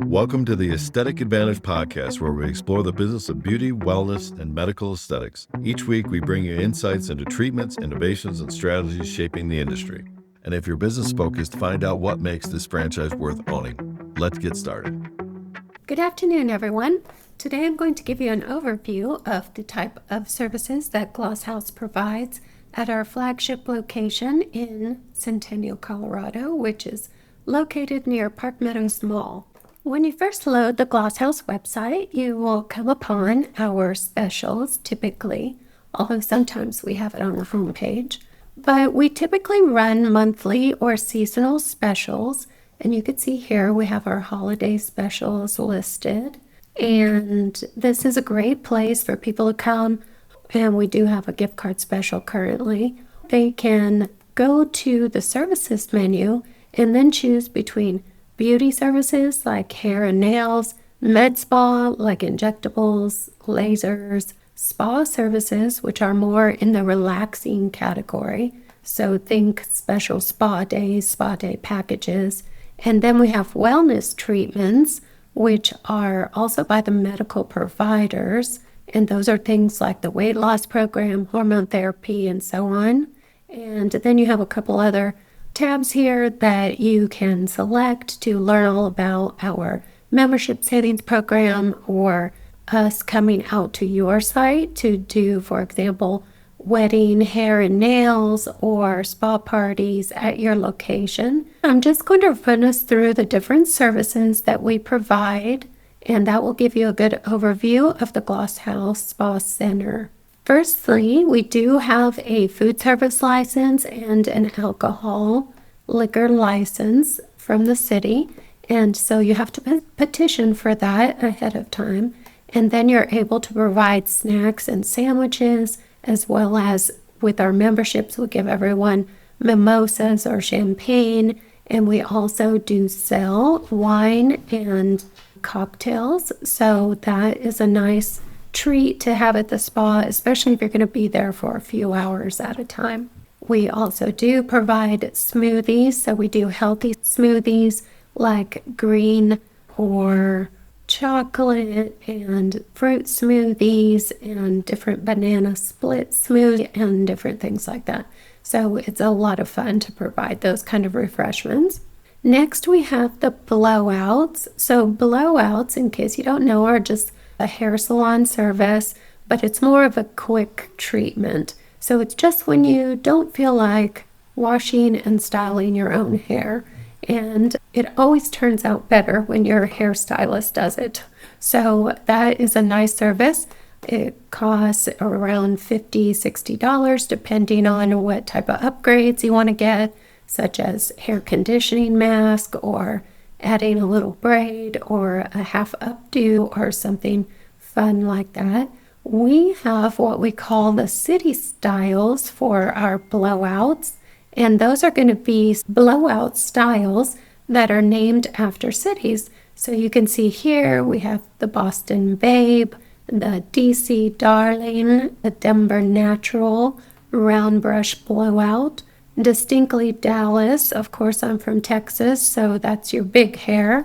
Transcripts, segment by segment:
Welcome to the Aesthetic Advantage podcast, where we explore the business of beauty, wellness, and medical aesthetics. Each week, we bring you insights into treatments, innovations, and strategies shaping the industry. And if you're business focused, find out what makes this franchise worth owning. Let's get started. Good afternoon, everyone. Today I'm going to give you an overview of the type of services that Glosshouz provides at our flagship location in Centennial, Colorado, which is located near Park Meadows Mall. When you first load the Glosshouz website, you will come upon our specials typically, although sometimes we have it on the homepage. But we typically run monthly or seasonal specials, and you can see here we have our holiday specials listed. And this is a great place for people to come, and we do have a gift card special currently. They can go to the services menu and then choose between beauty services like hair and nails, med spa like injectables, lasers, spa services, which are more in the relaxing category. So think special spa days, spa day packages. And then we have wellness treatments, which are also by the medical providers. And those are things like the weight loss program, hormone therapy, and so on. And then you have a couple other tabs here that you can select to learn all about our membership savings program or us coming out to your site to do, for example, wedding, hair and nails, or spa parties at your location. I'm just going to run us through the different services that we provide, and that will give you a good overview of the Glosshouz Spa Center. Firstly, we do have a food service license and an alcohol liquor license from the city, and so you have to petition for that ahead of time, and then you're able to provide snacks and sandwiches, as well as with our memberships we give everyone mimosas or champagne, and we also do sell wine and cocktails, so that is a nice treat to have at the spa, especially if you're going to be there for a few hours at a time. We also do provide smoothies, so we do healthy smoothies like green or chocolate and fruit smoothies and different banana split smoothie and different things like that. So it's a lot of fun to provide those kind of refreshments. Next, we have the blowouts. So blowouts, in case you don't know, are just a hair salon service, but it's more of a quick treatment. So it's just when you don't feel like washing and styling your own hair. And it always turns out better when your hairstylist does it. So that is a nice service. It costs around $50, $60 depending on what type of upgrades you want to get, such as hair conditioning mask or adding a little braid or a half updo or something fun like that. We have what we call the city styles for our blowouts, and those are going to be blowout styles that are named after cities. So you can see here we have the Boston Babe, the DC Darling, the Denver Natural, Round Brush Blowout, Distinctly Dallas. Of course, I'm from Texas, so that's your big hair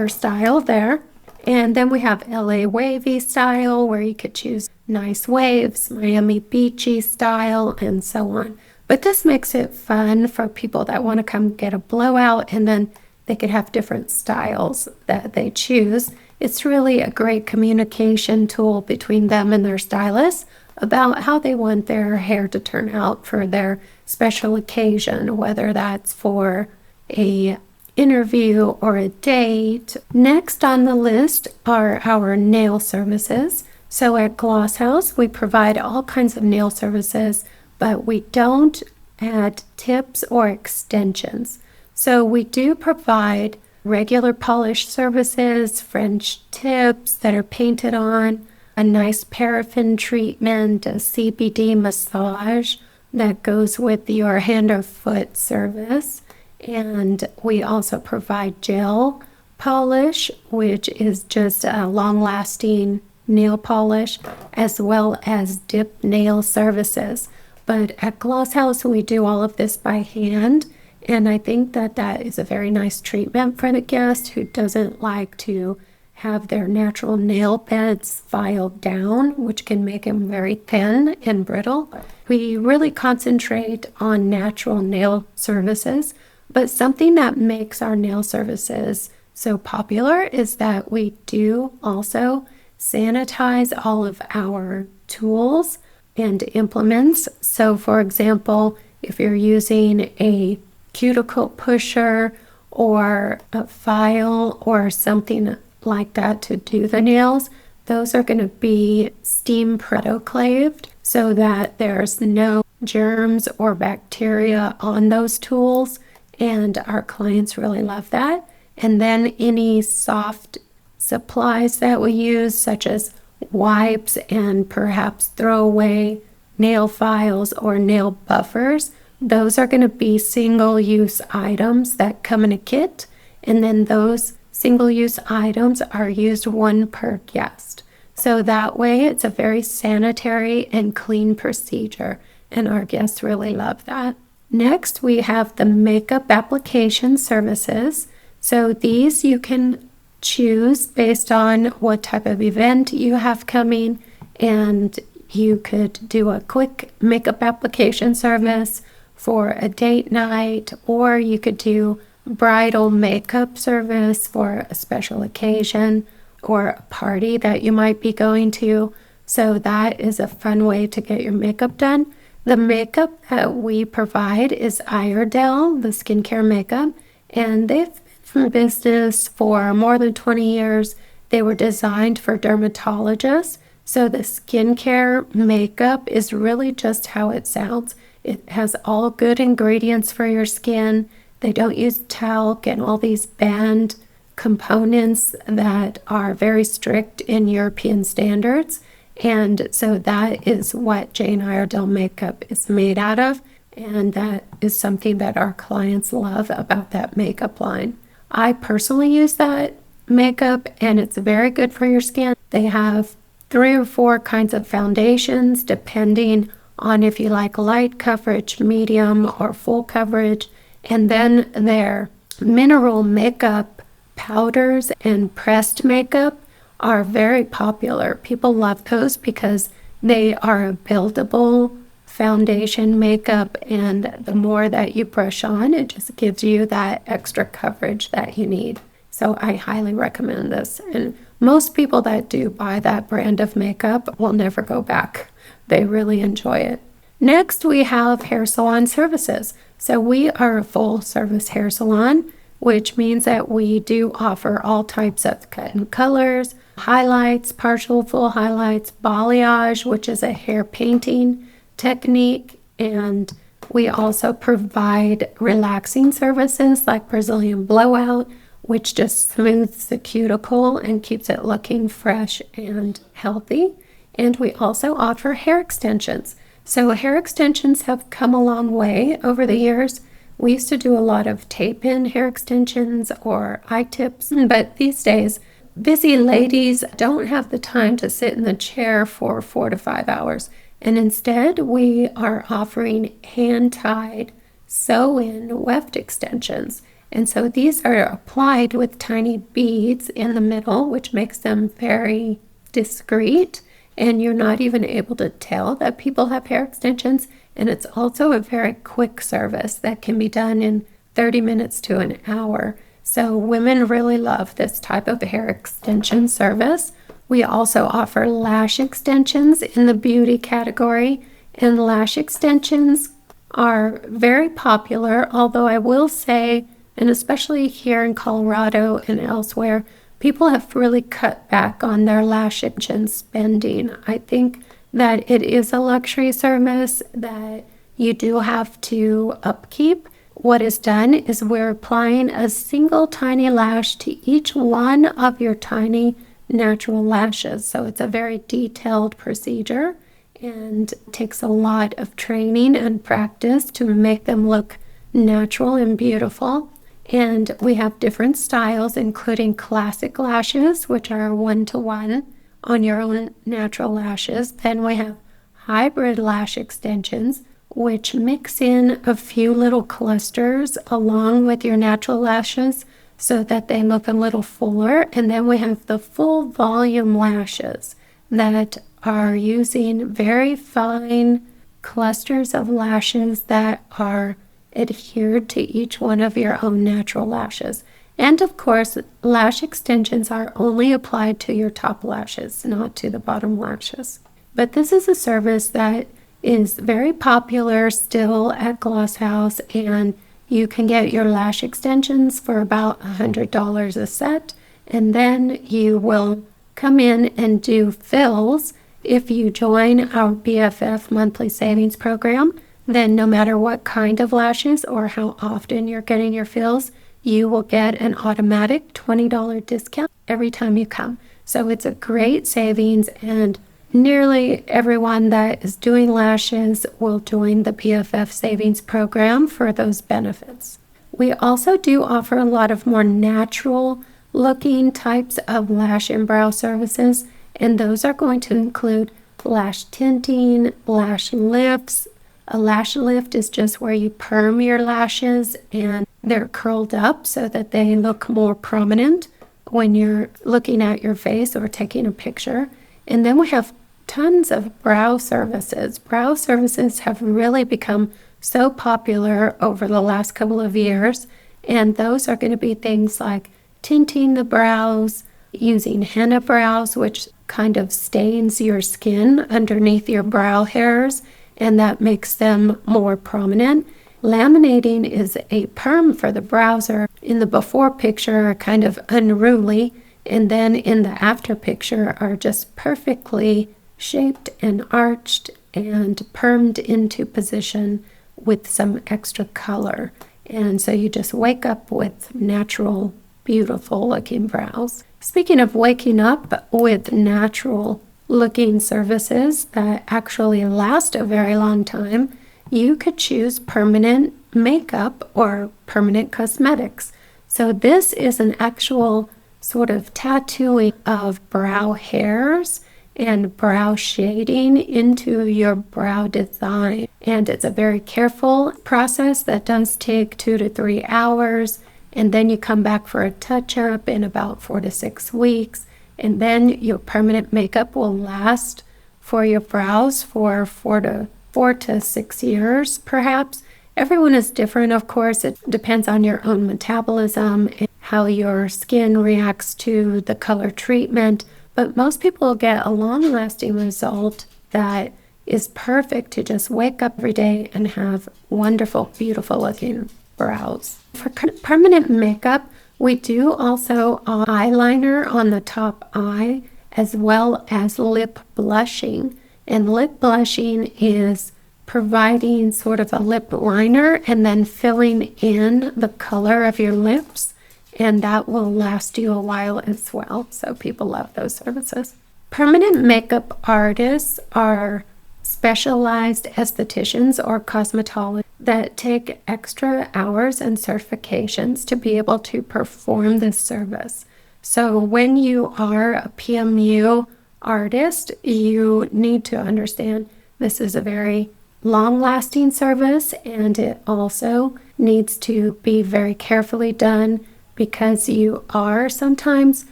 style there. And then we have LA Wavy style, where you could choose nice waves, Miami Beachy style, and so on. But this makes it fun for people that want to come get a blowout, and then they could have different styles that they choose. It's really a great communication tool between them and their stylist about how they want their hair to turn out for their special occasion, whether that's for a interview or a date. Next on the list are our nail services. So at Glosshouz, we provide all kinds of nail services, but we don't add tips or extensions. So we do provide regular polish services, French tips that are painted on, a nice paraffin treatment, a CBD massage that goes with your hand or foot service. And we also provide gel polish, which is just a long-lasting nail polish, as well as dip nail services. But at Glosshouz, we do all of this by hand, And I think that that is a very nice treatment for the guest who doesn't like to have their natural nail beds filed down, which can make them very thin and brittle. We really concentrate on natural nail services, but something that makes our nail services so popular is that we do also sanitize all of our tools and implements. So for example, if you're using a cuticle pusher or a file or something like that to do the nails, those are going to be steam autoclaved so that there's no germs or bacteria on those tools, and our clients really love that. And then any soft supplies that we use, such as wipes and perhaps throwaway nail files or nail buffers, those are going to be single-use items that come in a kit, and then those single-use items are used one per guest. So that way it's a very sanitary and clean procedure, and our guests really love that. Next, we have the makeup application services. So these you can choose based on what type of event you have coming, and you could do a quick makeup application service for a date night, or you could do bridal makeup service for a special occasion or a party that you might be going to. So that is a fun way to get your makeup done. The makeup that we provide is Iredell, the skincare makeup, and they've been in business for more than 20 years. They were designed for dermatologists. So the skincare makeup is really just how it sounds. It has all good ingredients for your skin. They don't use talc and all these banned components that are very strict in European standards. And so that is what Jane Iredell makeup is made out of. And that is something that our clients love about that makeup line. I personally use that makeup, and it's very good for your skin. They have 3 or 4 kinds of foundations, depending on if you like light coverage, medium, or full coverage. And then their mineral makeup powders and pressed makeup are very popular. People love those because they are a buildable foundation makeup, and the more that you brush on, it just gives you that extra coverage that you need. So I highly recommend this. And most people that do buy that brand of makeup will never go back. They really enjoy it. Next, we have hair salon services. So we are a full service hair salon, which means that we do offer all types of cut and colors, highlights, partial full highlights, balayage, which is a hair painting technique, and we also provide relaxing services like Brazilian blowout, which just smooths the cuticle and keeps it looking fresh and healthy. And we also offer hair extensions. So hair extensions have come a long way over the years. We used to do a lot of tape-in hair extensions or eye-tips, but these days, busy ladies don't have the time to sit in the chair for 4 to 5 hours. And instead, we are offering hand-tied sew-in weft extensions. And so these are applied with tiny beads in the middle, which makes them very discreet. And you're not even able to tell that people have hair extensions. And it's also a very quick service that can be done in 30 minutes to an hour. So women really love this type of hair extension service. We also offer lash extensions in the beauty category. And lash extensions are very popular, although I will say, and especially here in Colorado and elsewhere, people have really cut back on their lash extension spending. I think that it is a luxury service that you do have to upkeep. What is done is we're applying a single tiny lash to each one of your tiny natural lashes. So it's a very detailed procedure and takes a lot of training and practice to make them look natural and beautiful. And we have different styles, including classic lashes, which are 1-to-1 on your own natural lashes. Then we have hybrid lash extensions, which mix in a few little clusters along with your natural lashes so that they look a little fuller. And then we have the full volume lashes that are using very fine clusters of lashes that are adhered to each one of your own natural lashes. And of course, lash extensions are only applied to your top lashes, not to the bottom lashes. But this is a service that is very popular still at Glosshouz, and you can get your lash extensions for about $100 a set, and then you will come in and do fills. If you join our BFF monthly savings program, then no matter what kind of lashes or how often you're getting your fills, you will get an automatic $20 discount every time you come. So it's a great savings, and nearly everyone that is doing lashes will join the BFF savings program for those benefits. We also do offer a lot of more natural looking types of lash and brow services, and those are going to include lash tinting, lash lifts. A lash lift is just where you perm your lashes and they're curled up so that they look more prominent when you're looking at your face or taking a picture. And then we have tons of brow services. Brow services have really become so popular over the last couple of years, and those are going to be things like tinting the brows, using henna brows, which kind of stains your skin underneath your brow hairs, and that makes them more prominent. Laminating is a perm for the brows are in the before picture are kind of unruly, and then in the after picture are just perfectly shaped and arched and permed into position with some extra color. And so you just wake up with natural, beautiful looking brows. Speaking of waking up with natural looking services that actually last a very long time, you could choose permanent makeup or permanent cosmetics. So this is an actual sort of tattooing of brow hairs and brow shading into your brow design. And it's a very careful process that does take 2 to 3 hours. And then you come back for a touch-up in about 4 to 6 weeks. And then your permanent makeup will last for your brows for 4 to 6 years, perhaps. Everyone is different, of course. It depends on your own metabolism and how your skin reacts to the color treatment. But most people get a long-lasting result that is perfect to just wake up every day and have wonderful, beautiful-looking brows. For permanent makeup, we do also eyeliner on the top eye as well as lip blushing. And lip blushing is providing sort of a lip liner and then filling in the color of your lips. And that will last you a while as well. So people love those services. Permanent makeup artists are specialized estheticians or cosmetologists that take extra hours and certifications to be able to perform this service. So when you are a PMU artist, you need to understand this is a very long-lasting service, and it also needs to be very carefully done because you are sometimes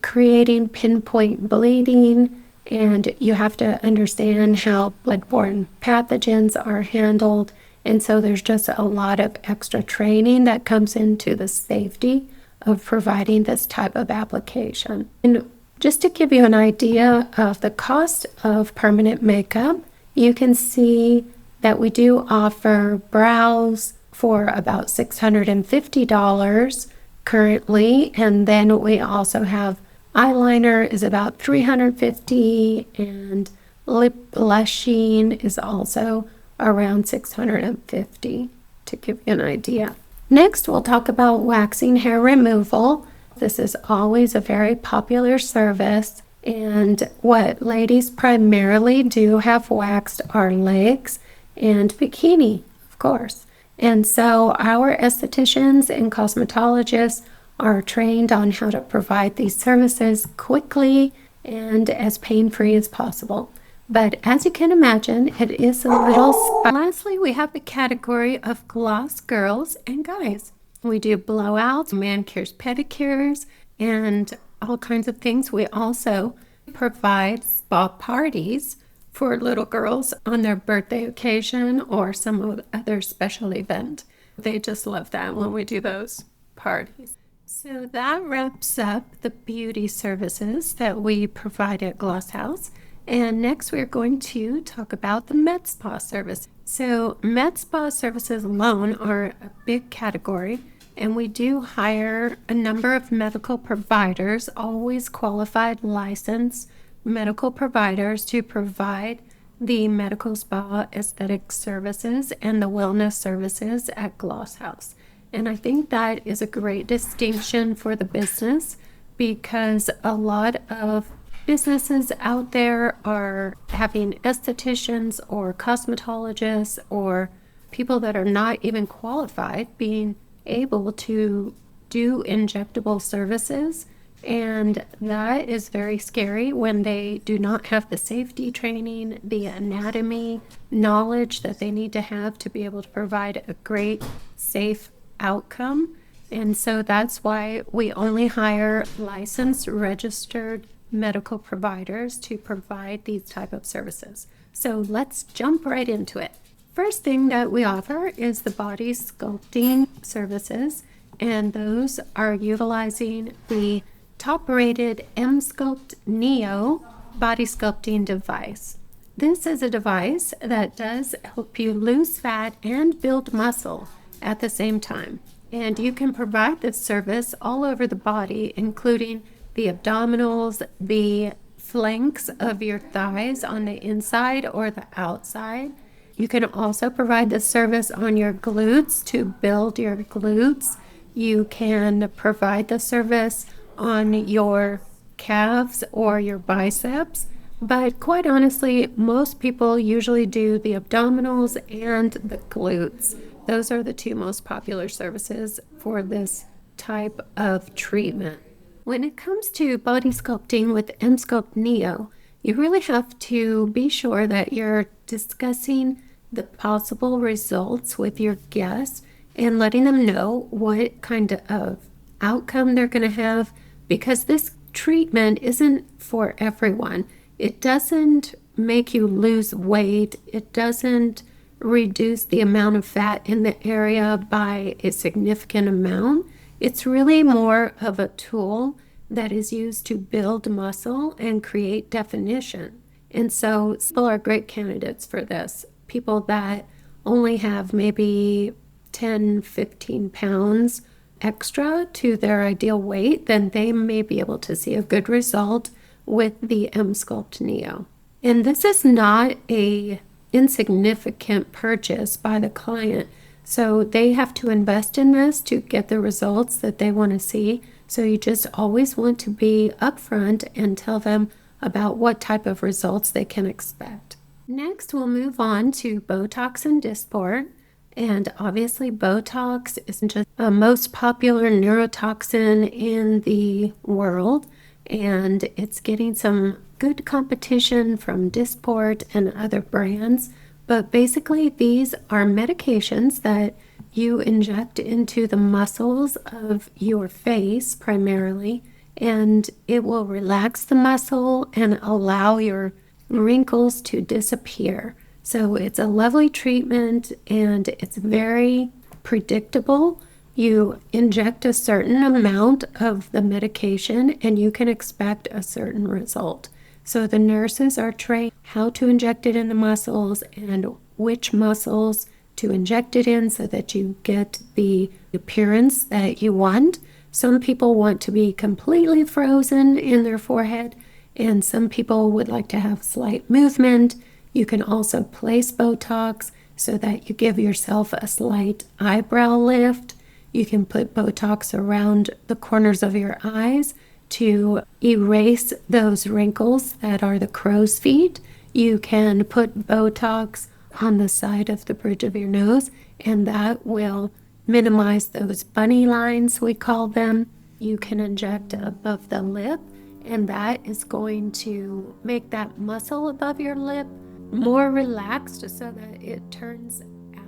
creating pinpoint bleeding, and you have to understand how bloodborne pathogens are handled. And so there's just a lot of extra training that comes into the safety of providing this type of application. And just to give you an idea of the cost of permanent makeup, you can see that we do offer brows for about $650 currently, and then we also have eyeliner is about $350, and lip blushing is also around $650, to give you an idea. Next, we'll talk about waxing hair removal. This is always a very popular service, and what ladies primarily do have waxed are legs and bikini, of course. And so our estheticians and cosmetologists are trained on how to provide these services quickly and as pain-free as possible. But as you can imagine, it is a little. Lastly, we have the category of gloss girls and guys. We do blowouts, manicures, pedicures, and all kinds of things. We also provide spa parties for little girls on their birthday occasion or some other special event. They just love that when we do those parties. So that wraps up the beauty services that we provide at Glosshouz. And next we're going to talk about the med spa service. So med spa services alone are a big category, and we do hire a number of medical providers, always qualified, licensed medical providers, to provide the medical spa aesthetic services and the wellness services at Glosshouz. And I think that is a great distinction for the business, because a lot of businesses out there are having estheticians or cosmetologists or people that are not even qualified being able to do injectable services. And that is very scary when they do not have the safety training, the anatomy knowledge that they need to have to be able to provide a great, safe outcome. And so that's why we only hire licensed, registered medical providers to provide these type of services. So let's jump right into it. First thing that we offer is the body sculpting services, and those are utilizing the top-rated M-Sculpt Neo body sculpting device. This is a device that does help you lose fat and build muscle at the same time. And you can provide this service all over the body, including the abdominals, the flanks of your thighs on the inside or the outside. You can also provide this service on your glutes to build your glutes. You can provide the service on your calves or your biceps. But quite honestly, most people usually do the abdominals and the glutes. Those are the two most popular services for this type of treatment. When it comes to body sculpting with M-Sculpt Neo, you really have to be sure that you're discussing the possible results with your guests and letting them know what kind of outcome they're going to have, because this treatment isn't for everyone. It doesn't make you lose weight. It doesn't reduce the amount of fat in the area by a significant amount. It's really more of a tool that is used to build muscle and create definition. And so people are great candidates for this. People that only have maybe 10, 15 pounds extra to their ideal weight, then they may be able to see a good result with the M-Sculpt Neo. And this is not a insignificant purchase by the client. So they have to invest in this to get the results that they want to see. So you just always want to be upfront and tell them about what type of results they can expect. Next, we'll move on to Botox and Dysport. And obviously, Botox is just the most popular neurotoxin in the world. And it's getting some good competition from Dysport and other brands. But basically, these are medications that you inject into the muscles of your face primarily, and it will relax the muscle and allow your wrinkles to disappear. So it's a lovely treatment, and it's very predictable. You inject a certain amount of the medication, and you can expect a certain result. So the nurses are trained how to inject it in the muscles and which muscles to inject it in so that you get the appearance that you want. Some people want to be completely frozen in their forehead, and some people would like to have slight movement. You can also place Botox so that you give yourself a slight eyebrow lift. You can put Botox around the corners of your eyes to erase those wrinkles that are the crow's feet. You can put Botox on the side of the bridge of your nose, and that will minimize those bunny lines, we call them. You can inject above the lip, and that is going to make that muscle above your lip more relaxed so that it turns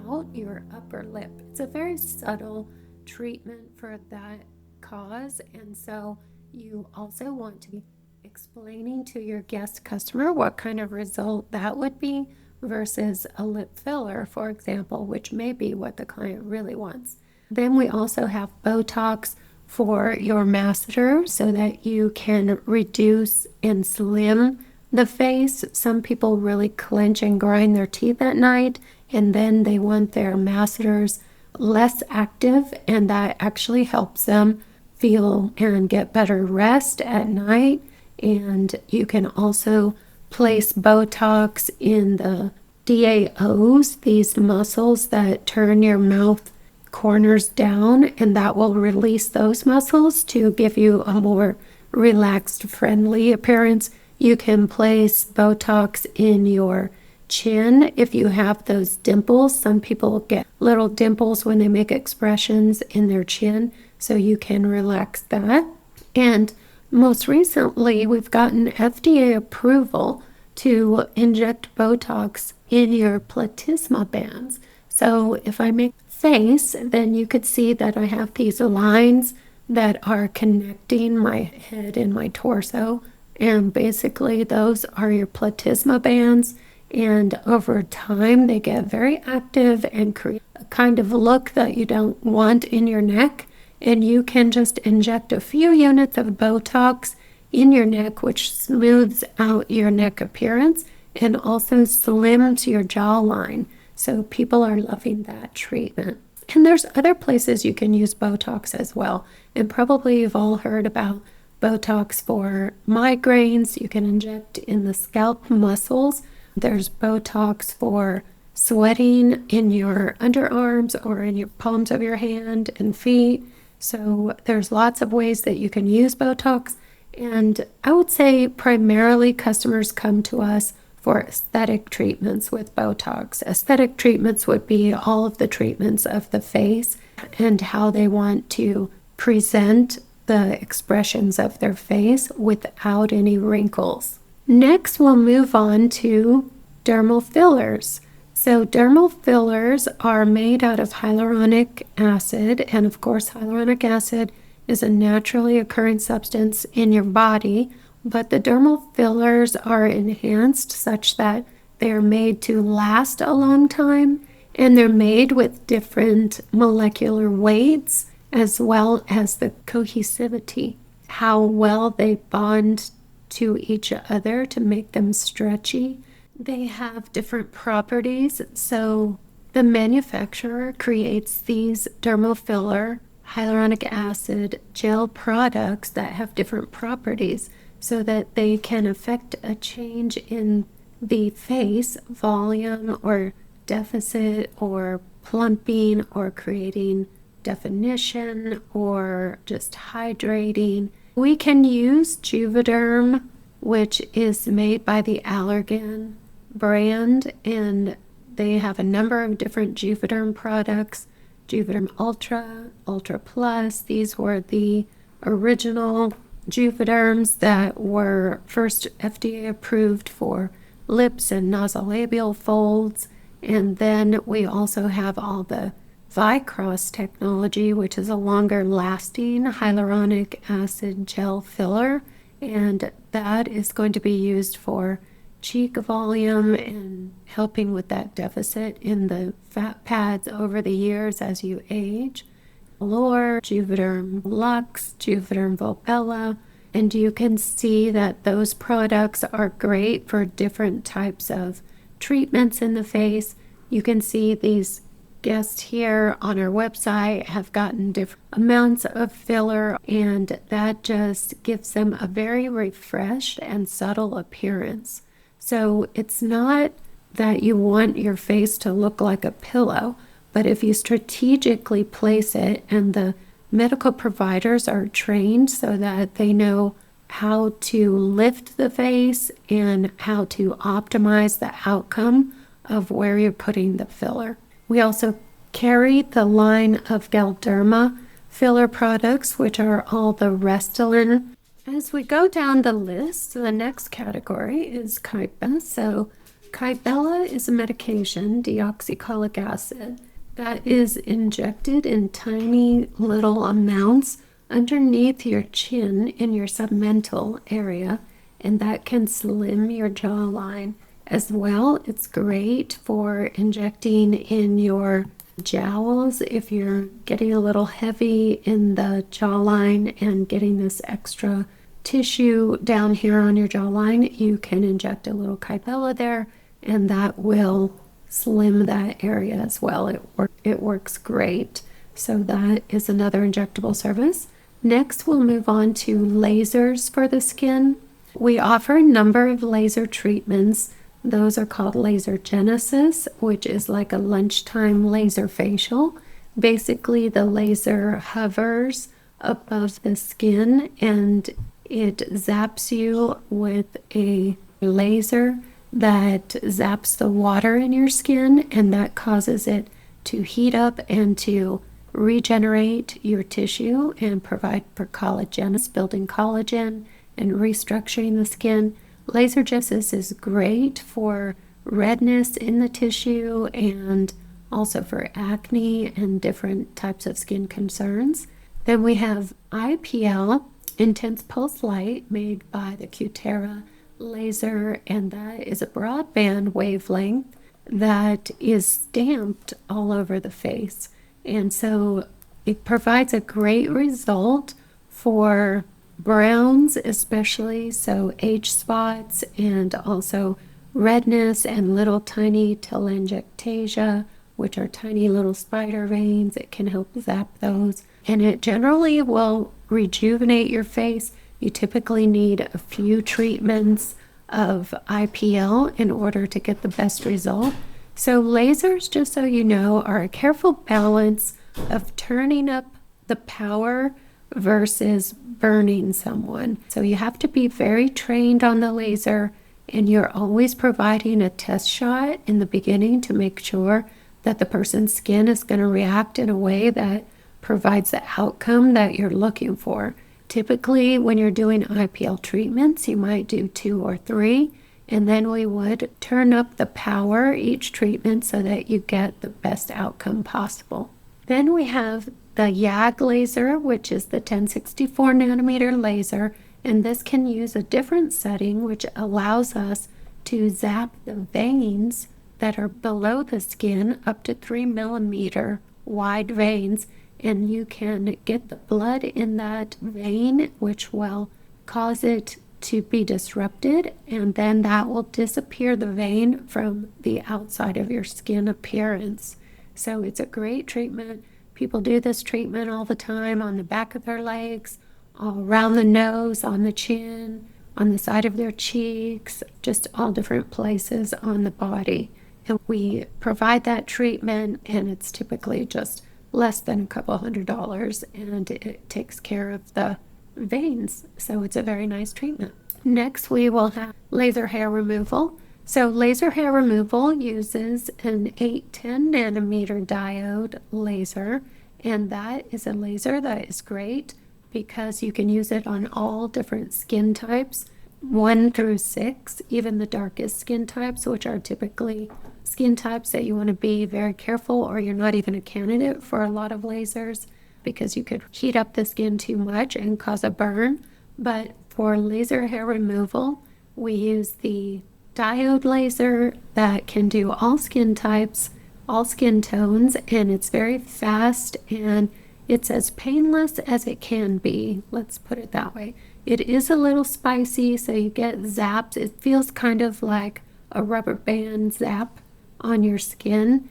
out your upper lip. It's a very subtle treatment for that cause, and so you also want to be explaining to your guest customer what kind of result that would be versus a lip filler, for example, which may be what the client really wants. Then we also have Botox for your masseter so that you can reduce and slim the face. Some people really clench and grind their teeth at night, and then they want their masseters less active, and that actually helps them feel and get better rest at night. And you can also place Botox in the DAOs, these muscles that turn your mouth corners down, and that will release those muscles to give you a more relaxed, friendly appearance. You can place Botox in your chin if you have those dimples. Some people get little dimples when they make expressions in their chin, so you can relax that. And most recently, we've gotten FDA approval to inject Botox in your platysma bands. So if I make face, then you could see that I have these lines that are connecting my head and my torso. And basically, those are your platysma bands. And over time, they get very active and create a kind of look that you don't want in your neck. And you can just inject a few units of Botox in your neck, which smooths out your neck appearance and also slims your jawline. So people are loving that treatment. And there's other places you can use Botox as well. And probably you've all heard about Botox for migraines. You can inject in the scalp muscles. There's Botox for sweating in your underarms or in your palms of your hand and feet. So there's lots of ways that you can use Botox. And I would say primarily customers come to us for aesthetic treatments with Botox. Aesthetic treatments would be all of the treatments of the face and how they want to present the expressions of their face without any wrinkles. Next, we'll move on to dermal fillers. So dermal fillers are made out of hyaluronic acid, and of course hyaluronic acid is a naturally occurring substance in your body, but the dermal fillers are enhanced such that they're made to last a long time, and they're made with different molecular weights as well as the cohesivity, how well they bond to each other to make them stretchy. They have different properties, so the manufacturer creates these dermal filler hyaluronic acid gel products that have different properties so that they can affect a change in the face volume or deficit or plumping or creating definition or just hydrating. We can use Juvederm, which is made by the Allergan brand, and they have a number of different Juvederm products. Juvederm Ultra, Ultra Plus, these were the original Juvederms that were first FDA approved for lips and nasolabial folds. And then we also have all the Vicross technology, which is a longer lasting hyaluronic acid gel filler, and that is going to be used for cheek volume and helping with that deficit in the fat pads over the years as you age. Allure, Juvederm Luxe, Juvederm Volbella, and you can see that those products are great for different types of treatments in the face. You can see these guests here on our website have gotten different amounts of filler, and that just gives them a very refreshed and subtle appearance. So it's not that you want your face to look like a pillow, but if you strategically place it, and the medical providers are trained so that they know how to lift the face and how to optimize the outcome of where you're putting the filler. We also carry the line of Galderma filler products, which are all the Restylane As we go down the list, the next category is Kybella. So Kybella is a medication, deoxycholic acid, that is injected in tiny little amounts underneath your chin in your submental area, and that can slim your jawline. As well, it's great for injecting in your jowls if you're getting a little heavy in the jawline and getting this extra tissue down here on your jawline. You can inject a little Kybella there, and that will slim that area as well. It works great. So that is another injectable service. Next, we'll move on to lasers for the skin. We offer a number of laser treatments. Those are called laser genesis, which is like a lunchtime laser facial. Basically, the laser hovers above the skin and it zaps you with a laser that zaps the water in your skin, and that causes it to heat up and to regenerate your tissue and provide for collagen, building collagen and restructuring the skin. Laser genesis is great for redness in the tissue and also for acne and different types of skin concerns. Then we have IPL, intense pulse light, made by the Cutera laser, and that is a broadband wavelength that is stamped all over the face. And so it provides a great result for browns especially, so age spots and also redness and little tiny telangiectasia, which are tiny little spider veins. It can help zap those, and it generally will rejuvenate your face. You typically need a few treatments of IPL in order to get the best result. So lasers, just so you know, are a careful balance of turning up the power versus burning someone. So you have to be very trained on the laser, and you're always providing a test shot in the beginning to make sure that the person's skin is going to react in a way that provides the outcome that you're looking for. Typically, when you're doing IPL treatments, you might do 2 or 3, and then we would turn up the power each treatment so that you get the best outcome possible. Then we have the YAG laser, which is the 1064 nanometer laser, and this can use a different setting which allows us to zap the veins that are below the skin, up to 3 millimeter wide veins, and you can get the blood in that vein, which will cause it to be disrupted, and then that will disappear the vein from the outside of your skin appearance. So it's a great treatment. People do this treatment all the time on the back of their legs, all around the nose, on the chin, on the side of their cheeks, just all different places on the body. And we provide that treatment, and it's typically just less than a couple $100, and it takes care of the veins. So it's a very nice treatment. Next, we will have laser hair removal. So laser hair removal uses an 810 nanometer diode laser, and that is a laser that is great because you can use it on all different skin types, 1 through 6, even the darkest skin types, which are typically skin types that you want to be very careful, or you're not even a candidate for a lot of lasers because you could heat up the skin too much and cause a burn. But for laser hair removal, we use the diode laser that can do all skin types, all skin tones, and it's very fast and it's as painless as it can be. Let's put it that way. It is a little spicy, so you get zaps. It feels kind of like a rubber band zap on your skin,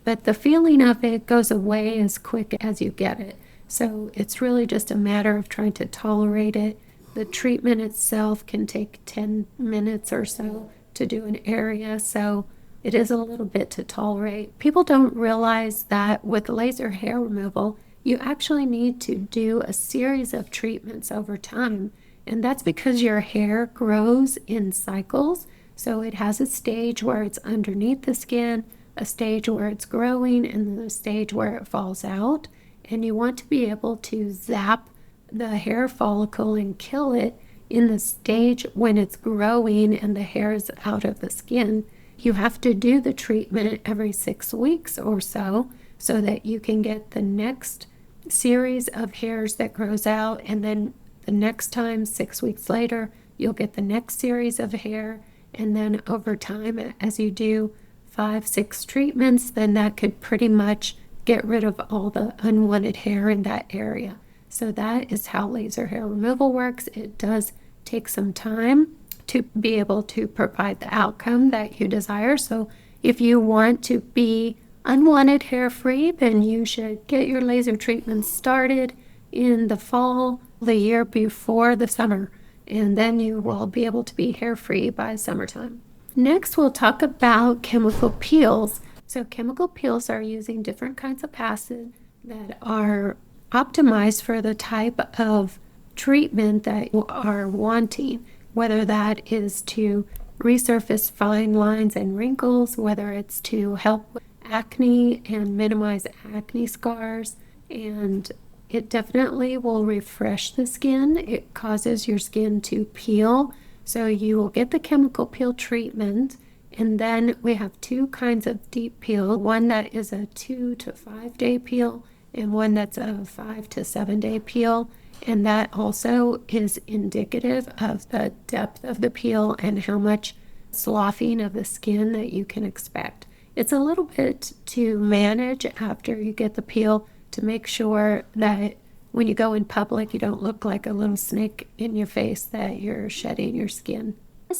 but the feeling of it goes away as quick as you get it. So it's really just a matter of trying to tolerate it. The treatment itself can take 10 minutes or so to do an area, so it is a little bit to tolerate. People don't realize that with laser hair removal, you actually need to do a series of treatments over time, and that's because your hair grows in cycles. So it has a stage where it's underneath the skin, a stage where it's growing, and then a stage where it falls out. And you want to be able to zap the hair follicle and kill it in the stage when it's growing and the hair is out of the skin. You have to do the treatment every 6 weeks or so that you can get the next series of hairs that grows out, and then the next time, 6 weeks later, you'll get the next series of hair. And then over time, as you do 5, 6 treatments, then that could pretty much get rid of all the unwanted hair in that area. So that is how laser hair removal works. It does take some time to be able to provide the outcome that you desire. So if you want to be unwanted hair free, then you should get your laser treatment started in the fall, the year before the summer, and then you will be able to be hair free by summertime. Next, we'll talk about chemical peels. So chemical peels are using different kinds of acid that are optimized for the type of treatment that you are wanting, whether that is to resurface fine lines and wrinkles, whether it's to help with acne and minimize acne scars, and it definitely will refresh the skin. It causes your skin to peel, so you will get the chemical peel treatment. And then we have 2 kinds of deep peel, one that is a 2 to 5 day peel and one that's a 5 to 7 day peel. And that also is indicative of the depth of the peel and how much sloughing of the skin that you can expect. It's a little bit to manage after you get the peel to make sure that when you go in public, you don't look like a little snake in your face that you're shedding your skin.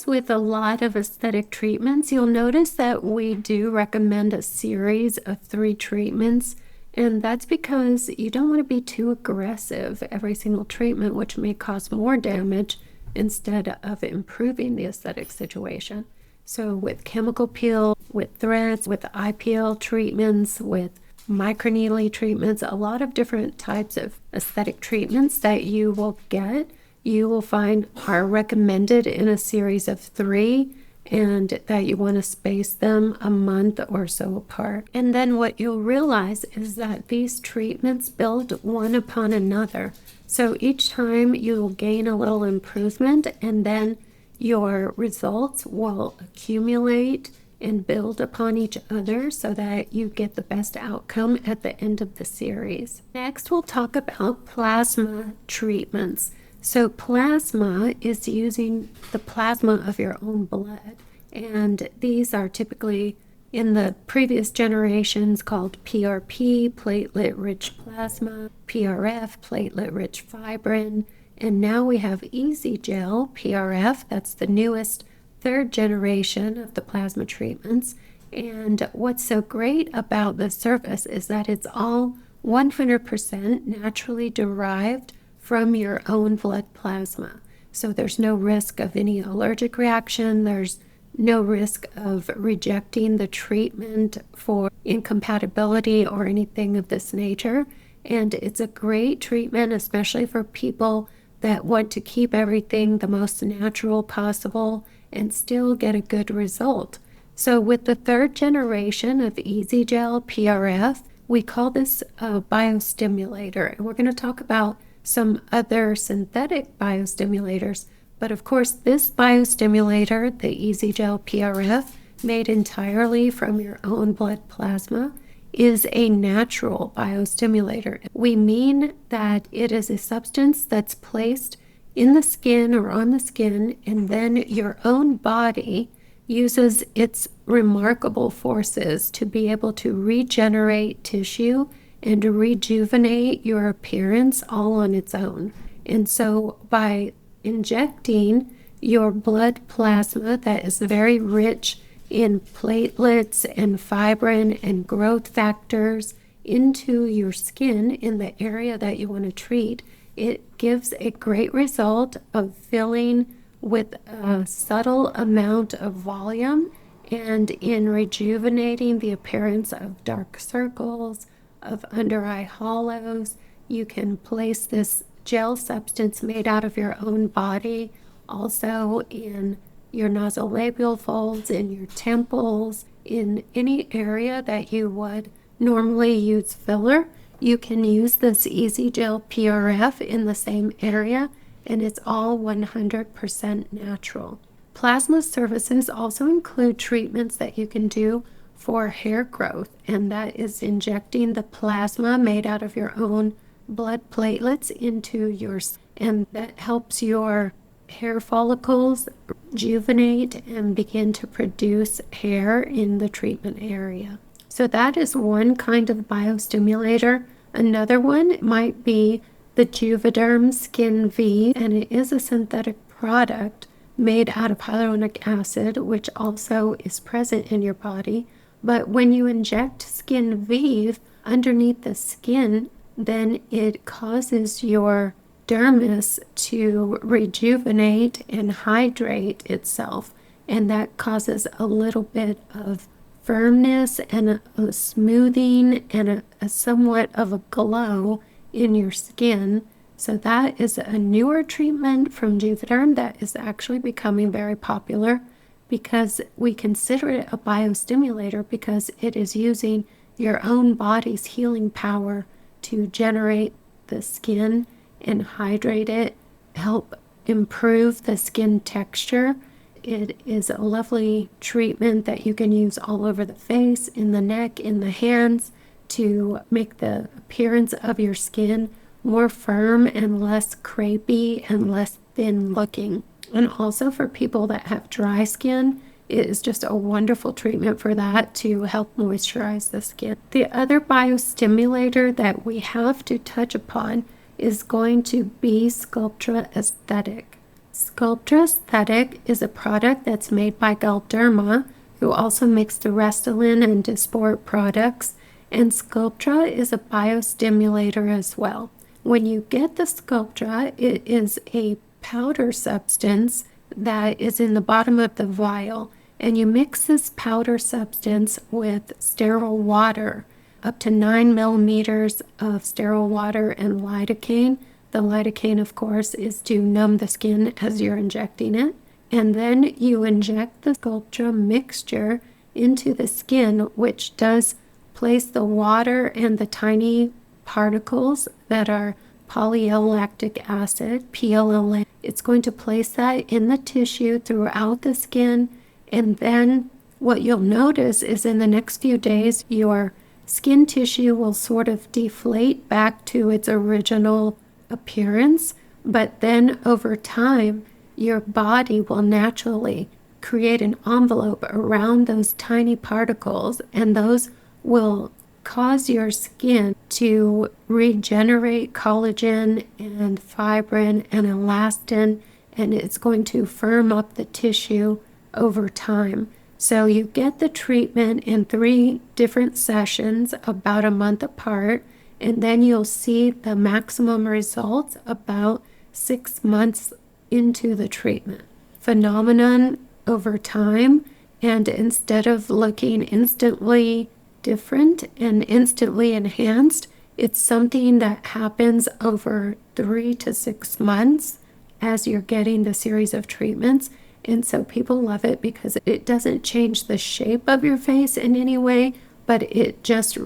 With a lot of aesthetic treatments, you'll notice that we do recommend a series of 3 treatments, and that's because you don't want to be too aggressive every single treatment, which may cause more damage instead of improving the aesthetic situation. So with chemical peel, with threads, with eye peel treatments, with microneedling treatments, a lot of different types of aesthetic treatments that you will get, you will find are recommended in a series of 3, and that you want to space them a month or so apart. And then what you'll realize is that these treatments build one upon another. So each time you'll gain a little improvement, and then your results will accumulate and build upon each other so that you get the best outcome at the end of the series. Next, we'll talk about plasma treatments. So plasma is using the plasma of your own blood, and these are typically in the previous generations called PRP, platelet-rich plasma, PRF, platelet-rich fibrin, and now we have Easy Gel, PRF, that's the newest 3rd generation of the plasma treatments. And what's so great about the surface is that it's all 100% naturally derived from your own blood plasma. So there's no risk of any allergic reaction. There's no risk of rejecting the treatment for incompatibility or anything of this nature. And it's a great treatment, especially for people that want to keep everything the most natural possible and still get a good result. So with the 3rd generation of Easy Gel PRF, we call this a biostimulator. And we're going to talk about some other synthetic biostimulators. But of course, this biostimulator, the Easy Gel PRF, made entirely from your own blood plasma, is a natural biostimulator. We mean that it is a substance that's placed in the skin or on the skin, and then your own body uses its remarkable forces to be able to regenerate tissue and to rejuvenate your appearance all on its own. And so by injecting your blood plasma that is very rich in platelets and fibrin and growth factors into your skin in the area that you want to treat, it gives a great result of filling with a subtle amount of volume and in rejuvenating the appearance of dark circles, of under eye hollows. You can place this gel substance made out of your own body also in your nasolabial folds, in your temples, in any area that you would normally use filler. You can use this Easy Gel PRF in the same area, and it's all 100% natural. Plasma services also include treatments that you can do for hair growth, and that is injecting the plasma made out of your own blood platelets into yours, and that helps your hair follicles rejuvenate and begin to produce hair in the treatment area. So that is one kind of biostimulator. Another one might be the Juvederm Skin V, and it is a synthetic product made out of hyaluronic acid, which also is present in your body. But when you inject Skin V underneath the skin, then it causes your dermis to rejuvenate and hydrate itself, and that causes a little bit of firmness and a smoothing and a somewhat of a glow in your skin. So that is a newer treatment from Juvederm that is actually becoming very popular, because we consider it a biostimulator because it is using your own body's healing power to generate the skin and hydrate it, help improve the skin texture. It is a lovely treatment that you can use all over the face, in the neck, in the hands, to make the appearance of your skin more firm and less crepey and less thin looking. And also for people that have dry skin, it is just a wonderful treatment for that, to help moisturize the skin. The other biostimulator that we have to touch upon is going to be Sculptra Aesthetic. Sculptra Aesthetic is a product that's made by Galderma, who also makes the Restylane and Dysport products, and Sculptra is a biostimulator as well. When you get the Sculptra, it is a powder substance that is in the bottom of the vial, and you mix this powder substance with sterile water, up to 9 millimeters of sterile water and lidocaine. The lidocaine, of course, is to numb the skin as you're injecting it. And then you inject the Sculptra mixture into the skin, which does place the water and the tiny particles that are polyl-lactic acid, PLLA. It's going to place that in the tissue throughout the skin, and then what you'll notice is in the next few days, your skin tissue will sort of deflate back to its original appearance, but then over time, your body will naturally create an envelope around those tiny particles, and those will cause your skin to regenerate collagen and fibrin and elastin, and it's going to firm up the tissue over time. So you get the treatment in 3 different sessions about a month apart, and then you'll see the maximum results about 6 months into the treatment. Phenomenon over time, and instead of looking instantly different and instantly enhanced, it's something that happens over 3 to 6 months as you're getting the series of treatments. And so people love it because it doesn't change the shape of your face in any way, but it just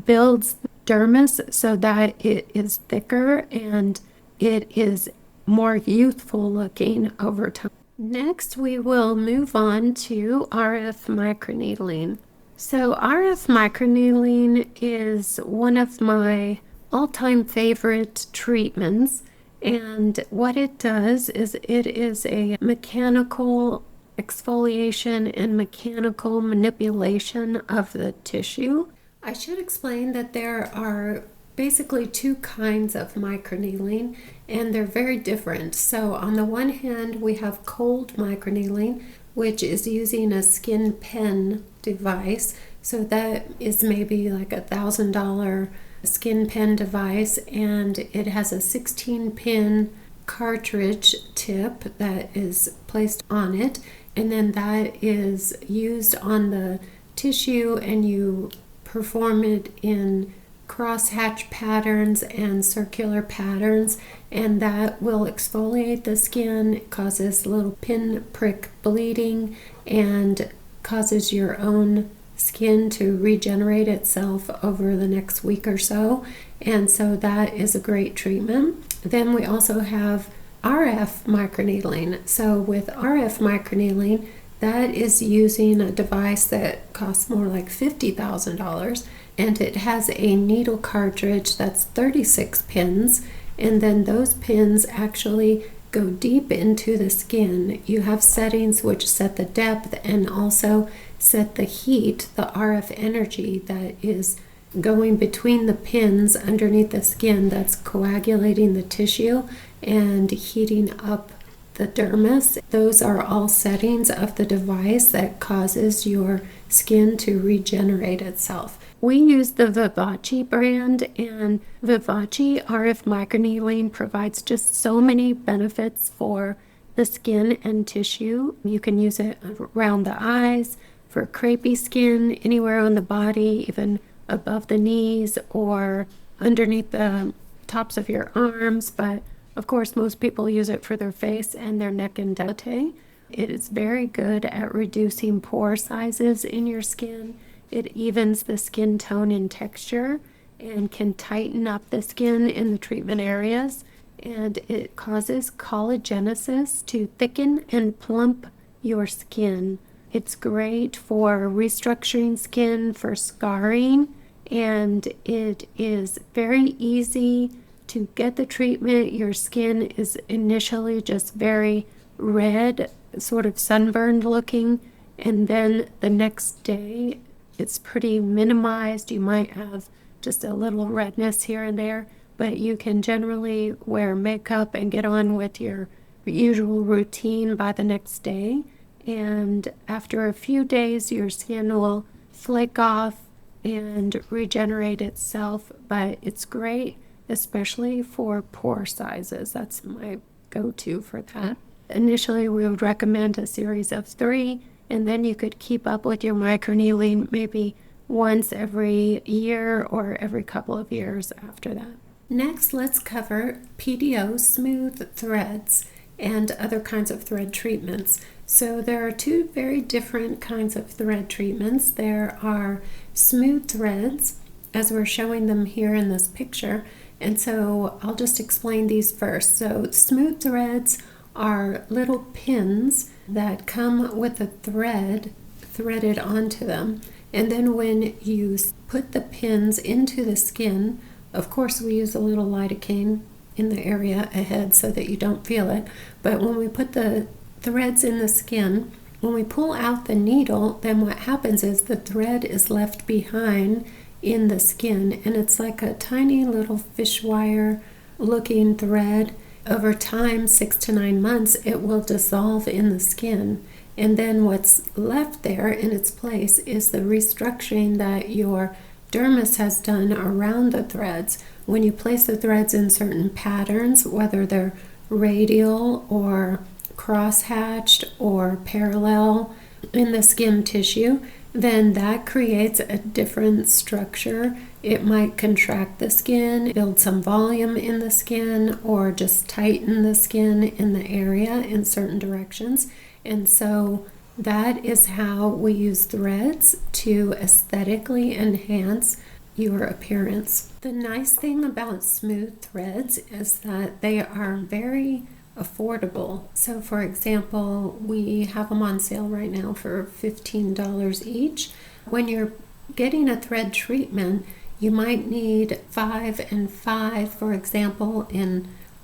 builds dermis so that it is thicker and it is more youthful looking over time. Next, we will move on to RF microneedling. So RF microneedling is one of my all-time favorite treatments, and what it does is it is a mechanical exfoliation and mechanical manipulation of the tissue. I should explain that there are basically 2 kinds of microneedling, and they're very different. So on the one hand, we have cold microneedling, which is using a skin pen device. So that is maybe like $1,000 skin pen device, and it has a 16-pin cartridge tip that is placed on it, and then that is used on the tissue, and you perform it in crosshatch patterns and circular patterns, and that will exfoliate the skin. It causes little pinprick bleeding and causes your own skin to regenerate itself over the next week or so. and so that is a great treatment. Then we also have RF microneedling. So with RF microneedling, that is using a device that costs more like $50,000, and it has a needle cartridge that's 36 pins, and then those pins actually go deep into the skin. You have settings which set the depth and also set the heat, the RF energy that is going between the pins underneath the skin, that's coagulating the tissue and heating up the dermis. Those are all settings of the device that causes your skin to regenerate itself. We use the Vivace brand, and Vivace RF microneedling provides just so many benefits for the skin and tissue. You can use it around the eyes, for crepey skin, anywhere on the body, even above the knees or underneath the tops of your arms. But of course, most people use it for their face and their neck and décolleté. It is very good at reducing pore sizes in your skin. It evens the skin tone and texture and can tighten up the skin in the treatment areas. And it causes collagenesis to thicken and plump your skin. It's great for restructuring skin, for scarring, and it is very easy to get the treatment. Your skin is initially just very red, sort of sunburned looking, and then the next day it's pretty minimized. You might have just a little redness here and there, but you can generally wear makeup and get on with your usual routine by the next day. And after a few days, your skin will flake off and regenerate itself, but it's great, especially for pore sizes. That's my go-to for that. Initially, we would recommend a series of 3, and then you could keep up with your microneedling maybe once every year or every couple of years after that. Next, let's cover PDO smooth threads and other kinds of thread treatments. So there are 2 very different kinds of thread treatments. There are smooth threads, as we're showing them here in this picture, and so I'll just explain these first. So smooth threads are little pins that come with a thread threaded onto them, and then when you put the pins into the skin, of course we use a little lidocaine in the area ahead so that you don't feel it, but when we put the threads in the skin, when we pull out the needle, then what happens is the thread is left behind in the skin, and it's like a tiny little fish wire looking thread. Over time, 6 to 9 months, it will dissolve in the skin, and then what's left there in its place is the restructuring that your dermis has done around the threads. When you place the threads in certain patterns, whether they're radial or cross-hatched or parallel in the skin tissue, then that creates a different structure. It might contract the skin, build some volume in the skin, or just tighten the skin in the area in certain directions. And so that is how we use threads to aesthetically enhance your appearance. The nice thing about smooth threads is that they are very affordable. So for example, we have them on sale right now for $15 each. When you're getting a thread treatment, you might need 5 and 5, for example,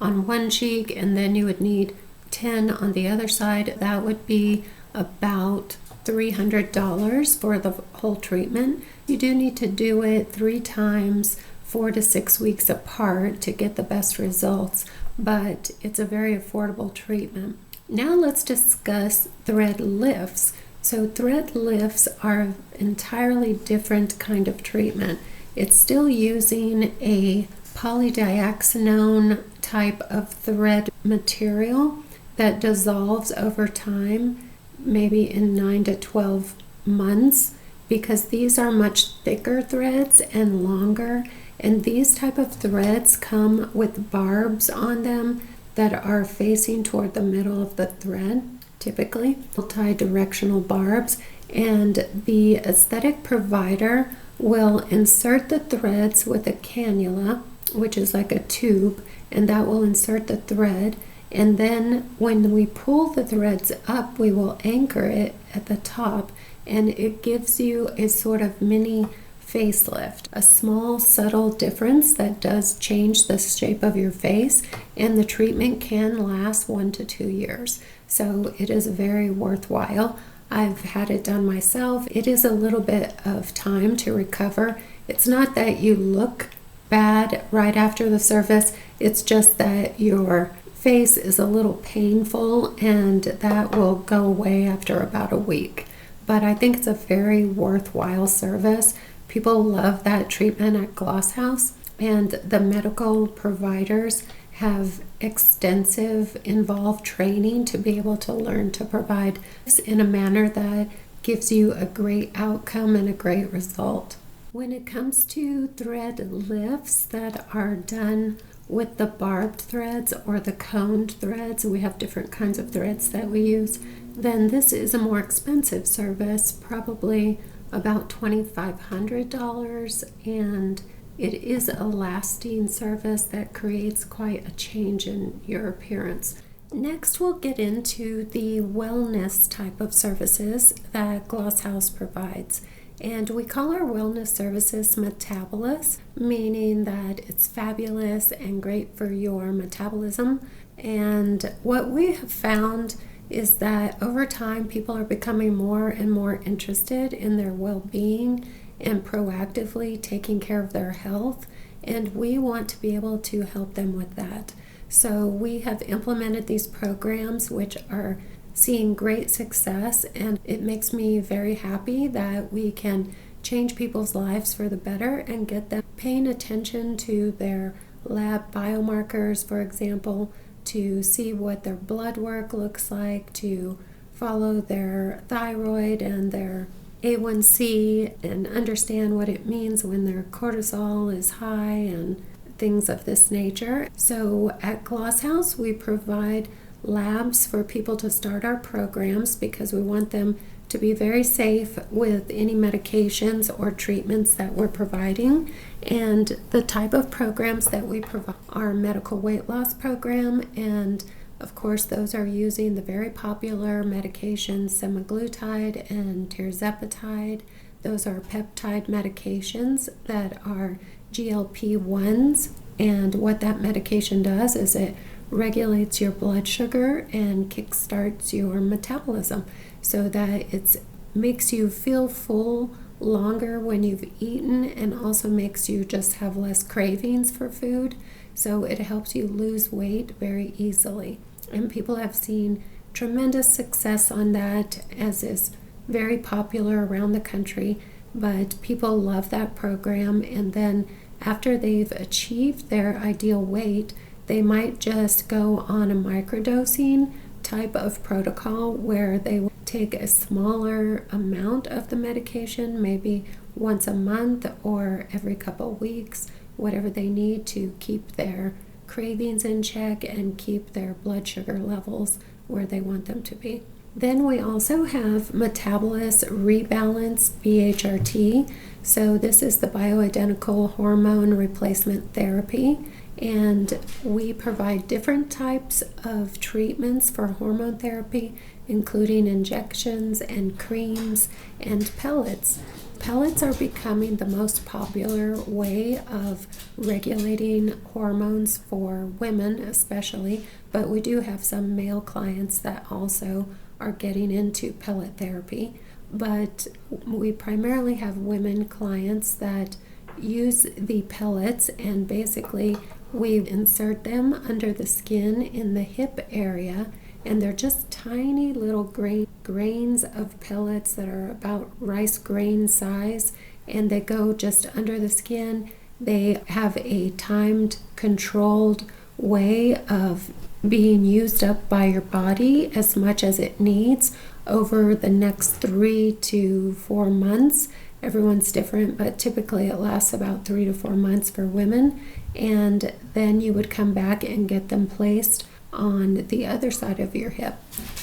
on one cheek, and then you would need 10 on the other side. That would be about $300 for the whole treatment. You do need to do it 3 times, 4 to 6 weeks apart to get the best results, but it's a very affordable treatment. Now let's discuss thread lifts. So thread lifts are an entirely different kind of treatment. It's still using a polydiaxanone type of thread material that dissolves over time, maybe in 9 to 12 months, because these are much thicker threads and longer. And these type of threads come with barbs on them that are facing toward the middle of the thread, typically multi-directional barbs. And the aesthetic provider will insert the threads with a cannula, which is like a tube, and that will insert the thread. And then when we pull the threads up, we will anchor it at the top, and it gives you a sort of mini facelift, a small subtle difference that does change the shape of your face, and the treatment can last 1 to 2 years. So it is very worthwhile. I've had it done myself. It is a little bit of time to recover. It's not that you look bad right after the service, it's just that your face is a little painful, and that will go away after about a week. But I think it's a very worthwhile service. People love that treatment at Glosshouz, and the medical providers have extensive involved training to be able to learn to provide this in a manner that gives you a great outcome and a great result. When it comes to thread lifts that are done with the barbed threads or the coned threads, we have different kinds of threads that we use, then this is a more expensive service, probably about $2,500, and it is a lasting service that creates quite a change in your appearance. Next, we'll get into the wellness type of services that Glosshouz provides. And we call our wellness services metabolous, meaning that it's fabulous and great for your metabolism. And what we have found is that over time, people are becoming more and more interested in their well-being and proactively taking care of their health. And we want to be able to help them with that. So we have implemented these programs which are seeing great success, and it makes me very happy that we can change people's lives for the better and get them paying attention to their lab biomarkers, for example, to see what their blood work looks like, to follow their thyroid and their A1C and understand what it means when their cortisol is high and things of this nature. So at Glosshouz, we provide labs for people to start our programs because we want them to be very safe with any medications or treatments that we're providing. And the type of programs that we provide are medical weight loss program, and of course those are using the very popular medications semaglutide and tirzepatide. Those are peptide medications that are GLP-1s, and what that medication does is it regulates your blood sugar and kickstarts your metabolism so that it makes you feel full longer when you've eaten, and also makes you just have less cravings for food. So it helps you lose weight very easily. And people have seen tremendous success on that, as is very popular around the country. But people love that program, and then after they've achieved their ideal weight, they might just go on a microdosing type of protocol where they will take a smaller amount of the medication, maybe once a month or every couple of weeks, whatever they need to keep their cravings in check and keep their blood sugar levels where they want them to be. Then we also have Metabolus Rebalance BHRT. So this is the bioidentical hormone replacement therapy. And we provide different types of treatments for hormone therapy, including injections and creams and pellets. Pellets are becoming the most popular way of regulating hormones for women especially, but we do have some male clients that also are getting into pellet therapy. But we primarily have women clients that use the pellets, and basically we insert them under the skin in the hip area, and they're just tiny little grains of pellets that are about rice grain size, and they go just under the skin. They have a timed, controlled way of being used up by your body as much as it needs over the next 3 to 4 months. Everyone's different, but typically it lasts about 3 to 4 months for women. And then you would come back and get them placed on the other side of your hip.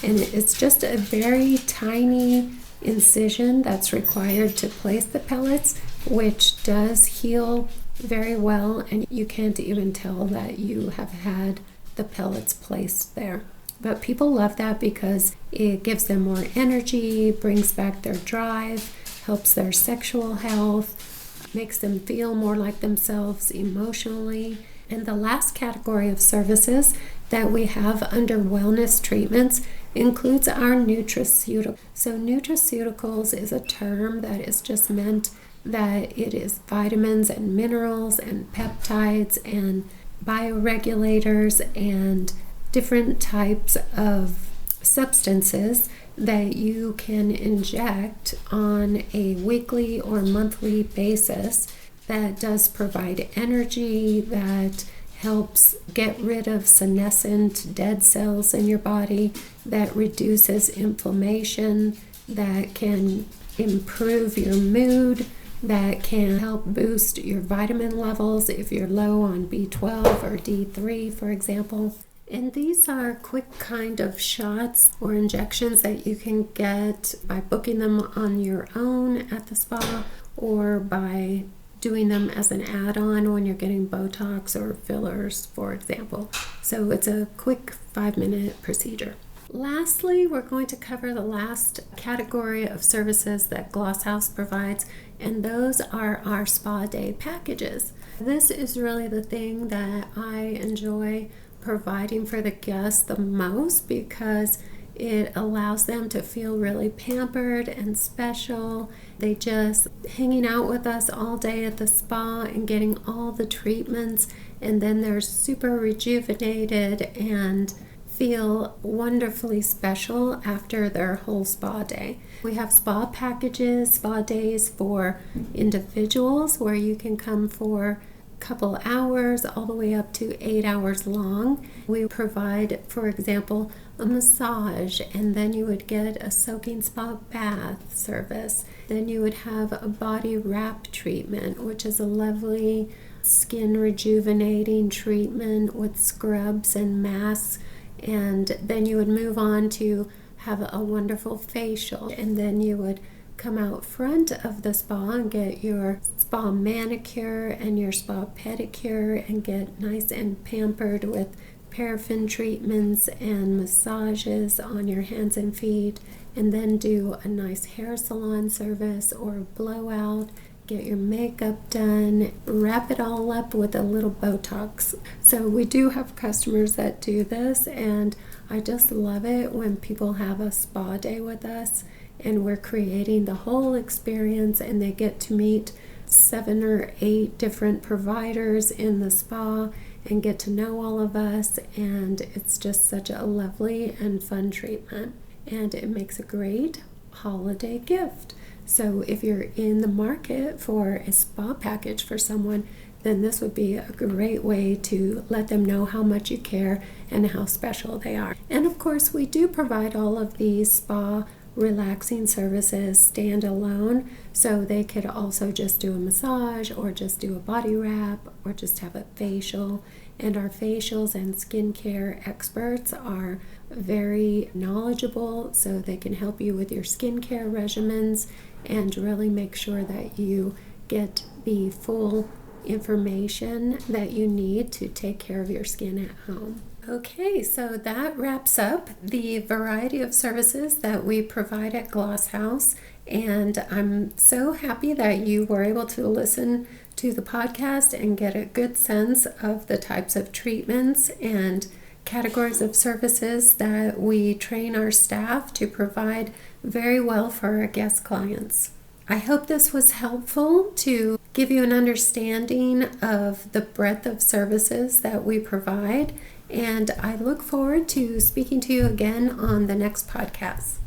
And it's just a very tiny incision that's required to place the pellets. which does heal very well, and you can't even tell that you have had the pellets placed there. But people love that because it gives them more energy, brings back their drive, helps their sexual health, makes them feel more like themselves emotionally. And the last category of services that we have under wellness treatments includes our nutraceuticals. So nutraceuticals is a term that is just meant that it is vitamins and minerals and peptides and bioregulators and different types of substances that you can inject on a weekly or monthly basis that does provide energy, that helps get rid of senescent dead cells in your body, that reduces inflammation, that can improve your mood, that can help boost your vitamin levels if you're low on B12 or D3, for example. And these are quick kind of shots or injections that you can get by booking them on your own at the spa or by doing them as an add-on when you're getting Botox or fillers, for example. So it's a quick 5-minute procedure. Lastly, we're going to cover the last category of services that Glosshouz provides, and those are our spa day packages. This is really the thing that I enjoy providing for the guests the most because it allows them to feel really pampered and special. They just hanging out with us all day at the spa and getting all the treatments, and then they're super rejuvenated and feel wonderfully special after their whole spa day. We have spa packages, spa days for individuals where you can come for couple hours all the way up to 8 hours long. We provide, for example, a massage, and then you would get a soaking spa bath service. Then you would have a body wrap treatment, which is a lovely skin rejuvenating treatment with scrubs and masks. And then you would move on to have a wonderful facial, and then you would come out front of the spa and get your spa manicure and your spa pedicure and get nice and pampered with paraffin treatments and massages on your hands and feet, and then do a nice hair salon service or a blowout, get your makeup done, wrap it all up with a little Botox. So we do have customers that do this, and I just love it when people have a spa day with us and we're creating the whole experience, and they get to meet 7 or 8 different providers in the spa and get to know all of us, and it's just such a lovely and fun treatment, and it makes a great holiday gift. So if you're in the market for a spa package for someone, then this would be a great way to let them know how much you care and how special they are. And of course, we do provide all of these spa relaxing services standalone, so they could also just do a massage or just do a body wrap or just have a facial. And our facials and skincare experts are very knowledgeable, so they can help you with your skincare regimens and really make sure that you get the full information that you need to take care of your skin at home. Okay, so that wraps up the variety of services that we provide at Glosshouz, and I'm so happy that you were able to listen to the podcast and get a good sense of the types of treatments and categories of services that we train our staff to provide very well for our guest clients. I hope this was helpful to give you an understanding of the breadth of services that we provide, and I look forward to speaking to you again on the next podcast.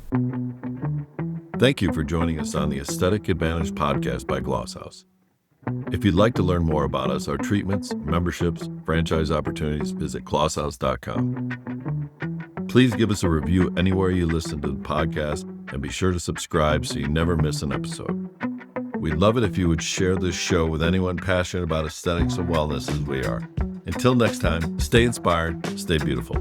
Thank you for joining us on the Aesthetic Advantage podcast by Glosshouz. If you'd like to learn more about us, our treatments, memberships, franchise opportunities, visit glosshouz.com. Please give us a review anywhere you listen to the podcast, and be sure to subscribe so you never miss an episode. We'd love it if you would share this show with anyone passionate about aesthetics and wellness as we are. Until next time, stay inspired, stay beautiful.